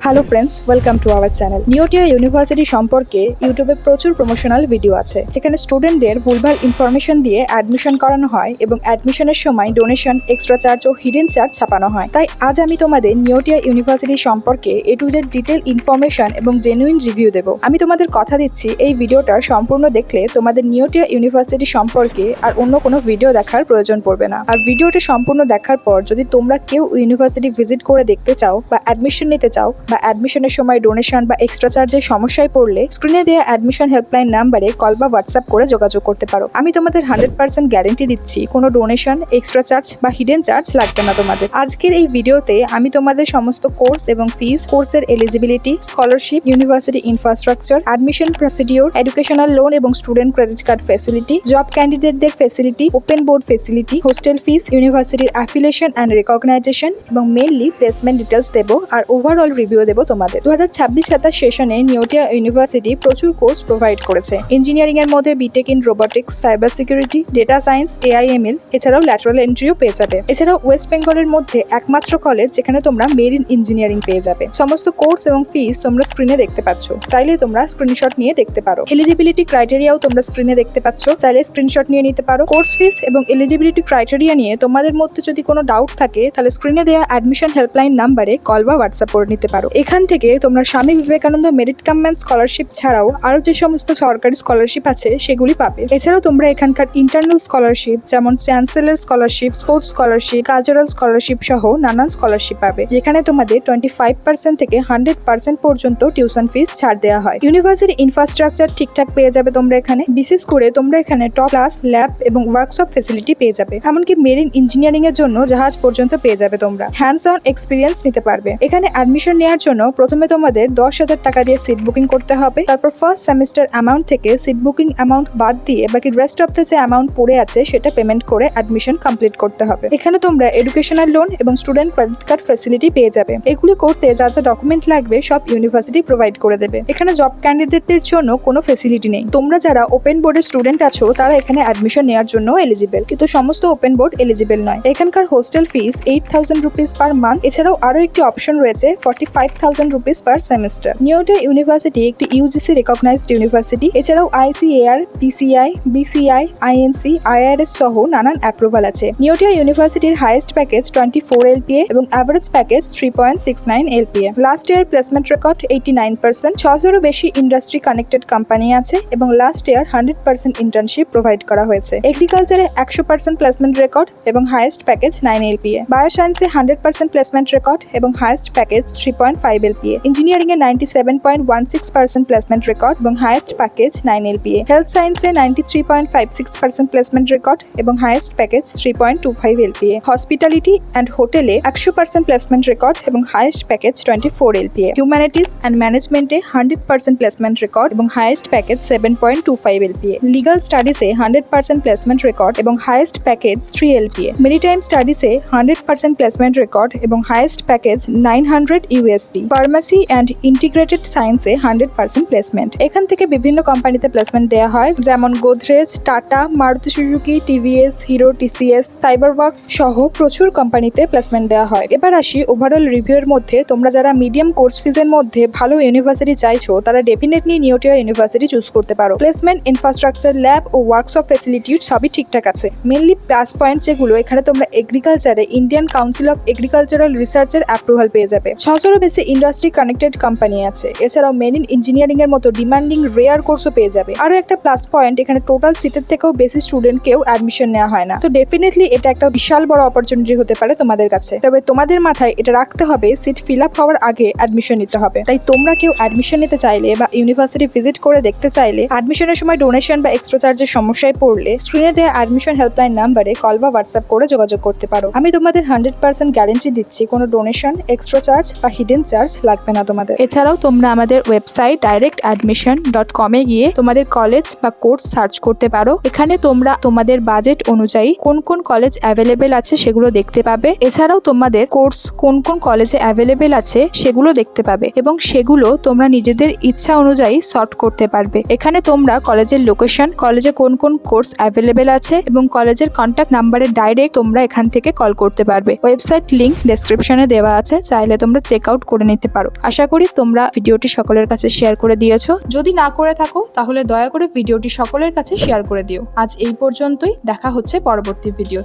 Hello friends, welcome to our channel. Neotia university সম্পর্কে ইউটিউবে প্রচুর প্রমোশনাল ভিডিও আছে, যেখানে স্টুডেন্টদের ভুলভাল ইনফরমেশন দিয়ে অ্যাডমিশন করানো হয় এবং অ্যাডমিশনের সময় ডোনেশন, এক্সট্রা চার্জ ও হিডেন চার্জ ছাপানো হয়। তাই আজ আমি তোমাদের নিউটিয়া ইউনিভার্সিটি সম্পর্কে এ টু জেড ডিটেল ইনফরমেশন এবং জেনুইন রিভিউ দেবো। আমি তোমাদের কথা দিচ্ছি, এই ভিডিওটা সম্পূর্ণ দেখলে তোমাদের নিউটিয়া ইউনিভার্সিটি সম্পর্কে আর অন্য কোনো ভিডিও দেখার প্রয়োজন পড়বে না। আর ভিডিওটা সম্পূর্ণ দেখার পর যদি তোমরা কেউ ইউনিভার্সিটি ভিজিট করে দেখতে চাও বা অ্যাডমিশন নিতে চাও বা অ্যাডমিশনের সময় ডোনেশন বা এক্সট্রা চার্জের সমস্যায় পড়লে স্ক্রিনে দেওয়া অ্যাডমিশন হেল্পলাইন নাম্বারে কল বা হোয়াটসঅ্যাপ করে যোগাযোগ করতে পারো। আমি তোমাদের 100% গ্যারেন্টি দিচ্ছি, কোনো ডোনেশন, এক্সট্রা চার্জ বা হিডেন চার্জ লাগবে না তোমাদের। আজকের এই ভিডিওতে আমি তোমাদের সমস্ত কোর্স এবং ফিস, কোর্সের eligibility, scholarship, university infrastructure, admission procedure, educational loan এবং student credit card facility, job ক্যান্ডিডেটদের facility, open board facility, hostel fees, ইউনিভার্সিটির অ্যাফিলিয়েশন অ্যান্ড রিকগনাইজেশন এবং মেইনলি প্লেসমেন্ট ডিটেলস দেবো আর ওভারঅল রিভিউ দেবো তোমাদের। 2026-27 সেশনে নিউটিয়া ইউনিভার্সিটি প্রচুর কোর্স প্রোভাইড করেছে। ইঞ্জিনিয়ারিং এর মধ্যে BTech in robotics, cyber security, data science, AIML, এছাড়াও ল্যাটারাল এন্ট্রিও পেয়ে যাবে। এছাড়াও ওয়েস্ট বেঙ্গলের মধ্যে একমাত্র কলেজ যেখানে তোমরা মেড ইন ইঞ্জিনিয়ারিং পেয়ে যাবে। সমস্ত কোর্স এবং ফিস তোমরা স্ক্রিনে দেখতে পাচ্ছ, চাইলে তোমরা স্ক্রিনশট নিয়ে দেখতে পারো। এলিজিবিলিটি ক্রাইটেরিয়াও তোমরা স্ক্রিনে দেখতে পাচ্ছ, চাইলে স্ক্রিনশট নিয়ে নিতে পারো। কোর্স ফিস এবং এলিজিবিলিটি ক্রাইটেরিয়া নিয়ে তোমাদের মধ্যে যদি কোনো ডাউট থাকে, তাহলে স্ক্রিনে দেওয়া অ্যাডমিশন হেল্পলাইন নাম্বারে কল বা হোয়াটসঅ্যাপ করে নিতে পারো। এখান থেকে তোমরা Swami Vivekananda merit comment scholarship ছাড়াও আরো যে সমস্ত সরকারি স্কলারশিপ আছে সেগুলি পাবে। এছাড়াও তোমরা এখানকার ইন্টারনাল স্কলারশিপ যেমন chancellor scholarship, sports scholarship, cultural scholarship সহ নানান স্কলারশিপ পাবে, যেখানে তোমাদের 25% থেকে 100% পর্যন্ত টিউশন ফিস ছাড় দেওয়া হয়। ইউনিভার্সিটি ইনফ্রাস্ট্রাকচার ঠিকঠাক পেয়ে যাবে তোমরা এখানে। বিশেষ করে তোমরা এখানে টপ ক্লাস ল্যাব এবং ওয়ার্কশপ ফেসিলিটি পেয়ে যাবে। এমনকি মেরিন ইঞ্জিনিয়ারিং এর জন্য জাহাজ পর্যন্ত পেয়ে যাবে তোমরা। হ্যান্ডস অন এক্সপিরিয়েন্স নিতে পারবে। এখানে অ্যাডমিশন নেওয়ার জন্য প্রথমে তোমাদের 10,000 টাকা দিয়ে সিট বুকিং করতে হবে। তারপর ফার্স্ট সেমিস্টার অ্যামাউন্ট থেকে সিট বুকিং অ্যামাউন্ট বাদ দিয়ে বাকি রেস্ট অফ দ্য যে অ্যামাউন্ট পড়ে আছে সেটা পেমেন্ট করে অ্যাডমিশন কমপ্লিট করতে হবে। এখানে তোমরা এডুকেশনাল লোন এবং স্টুডেন্ট ক্রেডিট কার্ড ফেসিলিটি পেয়ে যাবে। এগুলি করতে যা যা ডকুমেন্ট লাগবে সব ইউনিভার্সিটি প্রোভাইড করে দেবে। এখানে জব ক্যান্ডিডেটদের জন্য কোনো ফেসিলিটি নেই। তোমরা যারা ওপেন বোর্ডের স্টুডেন্ট আছো তারা এখানে অ্যাডমিশন নেওয়ার জন্য এলিজিবল, কিন্তু সমস্ত ওপেন বোর্ড এলিজিবল নয়। এখানকার hostel fees 8,000 rupees per month. এছাড়াও আরো একটি অপশন রয়েছে 45,000 rupees per semester. Neotia university একটি ইউজিসি রেকগনাইজড ইউনিভার্সিটি। এছাড়াও ICAR, PCI, BCI, INC, IRS সহ নানান অ্যাপ্রুভাল আছে। নিউটিয়া ইউনিভার্সিটির হাইয়েস্ট প্যাকেজ 24 LPA এবং average package 3.69 LPA। Last year placement record 89%। 600-এরও বেশি ইন্ডাস্ট্রি কানেক্টেড কোম্পানি আছে এবং লাস্ট ইয়ার 100% ইন্টার্নশিপ প্রোভাইড করা হয়েছে। এগ্রিকালচারে 100% প্লেসমেন্ট রেকর্ড এবং হাইয়েস্ট প্যাকেজ 9 LPA। বায়োসায়েন্সে 100% প্লেসমেন্ট রেকর্ড এবং হাইয়েস্ট প্যাকেজ 3.5 LPA। ইঞ্জিনিয়ারিং এ 97.16% প্লেসমেন্ট রেকর্ড এবং হাইয়েস্ট প্যাকেজ 9 LPA। হেলথ সায়েন্সে 93.56% প্লেসমেন্ট রেকর্ড এবং highest package 3.25 LPA। Hospitality and হোটেলে 100% প্লেসমেন্ট রেকর্ড এবং highest package 24 LPA। Humanities and ম্যানেজমেন্টে 100% প্লেসমেন্ট রেকর্ড এবং হাইয়েস্ট প্যাকেজ 7.25 LPA। লিগাল স্টাডিজে 100% প্লেসমেন্ট রেকর্ড এবং highest package 3 LPA। Maritime স্টাডিজে 100% placement record এবং highest package 900 USD। Pharmacy and integrated সায়েন্সে 100% placement. এখান থেকে বিভিন্ন কোম্পানিতে প্লেসমেন্ট দেওয়া হয়, যেমন Godrej, tata, Maruti Suzuki, TVS, hero, TCS, cyber works সহ প্রচুর কোম্পানিতে প্লেসমেন্ট দেওয়া হয়। এবার আসি ওভারঅল রিভিউর মধ্যে। তোমরা যারা মিডিয়াম কোর্স ফিজের মধ্যে ভালো ইউনিভার্সিটি চাইছো তারা ডেফিনেটলি নিউটিয়া ইউনিভার্সিটি চুজ করতে পারো। প্লেসমেন্ট, ইনফ্রাস্ট্রাকচার, ল্যাব ও ওয়ার্কশপ ফেসিলিটি সবই ঠিকঠাক আছে। মেনলি প্লাস পয়েন্ট যেগুলো, এখানে তোমরা এগ্রিকালচারে ইন্ডিয়ান কাউন্সিল অফ এগ্রিকালচারাল রিসার্চের অ্যাপ্রুভাল পেয়ে যাবে। 600-এরও বেশি ইন্ডাস্ট্রি কানেক্টেড কোম্পানি আছে। এছাড়াও মেড ইন ইঞ্জিনিয়ারিং এর মতো ডিমান্ডিং রেয়ার কোর্সও পেয়ে যাবে। আরো একটা প্লাস পয়েন্ট, এখানে টোটাল সিটের থেকেও বেশি স্টুডেন্টকেও অ্যাডমিশন নেওয়া হয় না। তো ডেফিনেটলি এটা একটা বিশাল বড় অপরচুনিটি হতে পারে তোমাদের কাছে। তবে তোমাদের মাথায় এটা রাখতে হবে, সিট ফিল আপ হওয়ার আগে অ্যাডমিশন নিতে হবে। তাই তোমরা কেউ অ্যাডমিশন নিতে চাইলে বা ইউনিভার্সিটি ভিজিট করে দেখতে চাইলে, অ্যাডমিশনের সময় ডোনেশন বা এক্সট্রা চার্জের সমস্যায় পড়লে স্ক্রিনে দেওয়া অ্যাডমিশন হেল্পলাইন নাম্বারে কল বা হোয়াটসঅ্যাপ করে যোগাযোগ করতে পারো। আমি তোমাদের 100% গ্যারেন্টি দিচ্ছি, কোনো ডোনেশন, এক্সট্রা চার্জ বা হিডেন চার্জ লাগবে না তোমাদের। এছাড়াও তোমরা আমাদের ওয়েবসাইট directadmission.com এ গিয়ে তোমাদের কলেজ বা কোর্স সার্চ করতে পারো। এখানে তোমরা তোমাদের বাজেট অনুযায়ী কোন কোন কলেজ অ্যাভেলেবেল আছে সেগুলো দেখতে পাবে। এছাড়াও তোমাদের কোর্স কোন কোন কলেজে অ্যাভেলেবেল আছে সেগুলো দেখতে পাবে এবং সেগুলো তোমরা নিজেদের ইচ্ছা অনুযায়ী সর্ট করতে পারবে। এখানে তোমরা কলেজের লোকেশন, কলেজে কোন কোন কোর্স অ্যাভেলেবেল আছে এবং কলেজের কন্ট্যাক্ট নাম্বারে ডাইরেক্ট তোমরা এখান থেকে কল করতে পারবে। ওয়েবসাইট লিংক ডেসক্রিপশনে দেওয়া আছে, চাইলে তোমরা চেক আউট করে নিতে পারো। আশা করি তোমরা ভিডিওটি সকলের কাছে শেয়ার করে দিয়েছো। যদি না করে থাকো তাহলে দয়া করে ভিডিওটি সকলের কাছে শেয়ার করে দিও। আজ এই পর্যন্তই, দেখা হচ্ছে পরবর্তী ভিডিওতে।